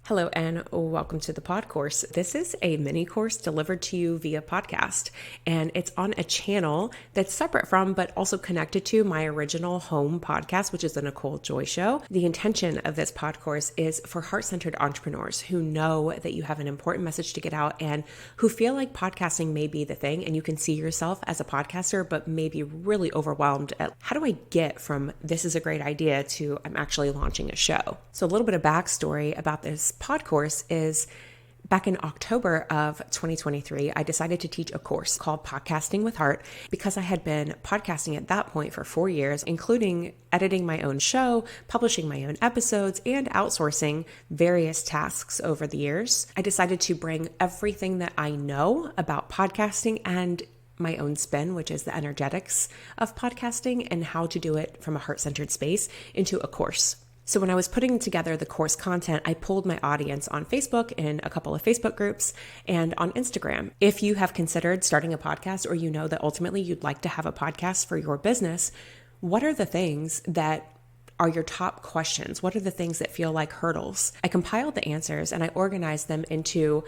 Hello and welcome to the podcourse. This is a mini course delivered to you via podcast, and it's on a channel that's separate from but also connected to my original home podcast, which is the Nichole Joy Show. The intention of this podcourse is for heart-centered entrepreneurs who know that you have an important message to get out and who feel like podcasting may be the thing, and you can see yourself as a podcaster but may be really overwhelmed at how do I get from this is a great idea to I'm actually launching a show. So a little bit of backstory about this podcourse is back in October of 2023, I decided to teach a course called Podcasting with Heart because I had been podcasting at that point for 4 years, including editing my own show, publishing my own episodes, and outsourcing various tasks over the years. I decided to bring everything that I know about podcasting and my own spin, which is the energetics of podcasting and how to do it from a heart-centered space, into a course. So when I was putting together the course content, I pulled my audience on Facebook in a couple of Facebook groups and on Instagram. If you have considered starting a podcast or you know that ultimately you'd like to have a podcast for your business, what are the things that are your top questions? What are the things that feel like hurdles? I compiled the answers and I organized them into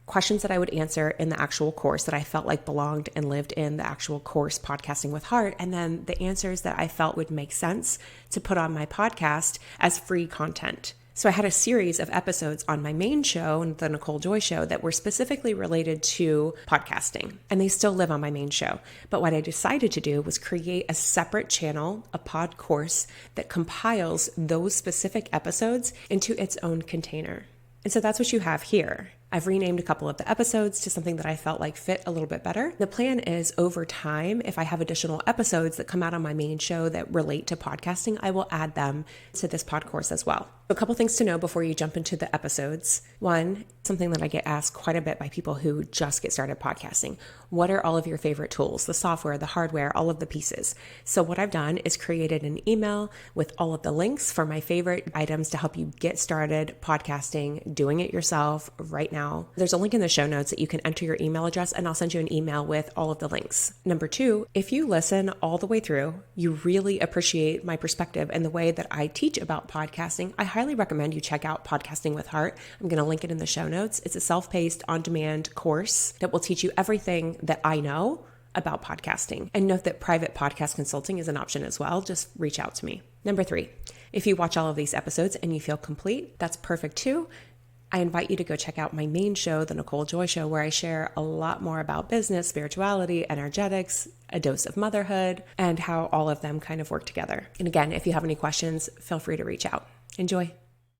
questions that I would answer in the actual course that I felt like belonged and lived in the actual course, Podcasting with Heart, and then the answers that I felt would make sense to put on my podcast as free content. So I had a series of episodes on my main show, the Nichole Joy Show, that were specifically related to podcasting, and they still live on my main show. But what I decided to do was create a separate channel, a pod course, that compiles those specific episodes into its own container. And so that's what you have here. I've renamed a couple of the episodes to something that I felt like fit a little bit better. The plan is over time, if I have additional episodes that come out on my main show that relate to podcasting, I will add them to this pod course as well. A couple things to know before you jump into the episodes. One, something that I get asked quite a bit by people who just get started podcasting. What are all of your favorite tools? The software, the hardware, all of the pieces. So what I've done is created an email with all of the links for my favorite items to help you get started podcasting, doing it yourself right now. There's a link in the show notes that you can enter your email address and I'll send you an email with all of the links. Number two, if you listen all the way through, you really appreciate my perspective and the way that I teach about podcasting, I highly recommend you check out Podcasting with Heart. I'm going to link it in the show notes. It's a self-paced, on-demand course that will teach you everything that I know about podcasting. And note that private podcast consulting is an option as well. Just reach out to me. Number three, if you watch all of these episodes and you feel complete, that's perfect too. I invite you to go check out my main show, the Nichole Joy Show, where I share a lot more about business, spirituality, energetics, a dose of motherhood, and how all of them kind of work together. And again, if you have any questions, feel free to reach out. Enjoy.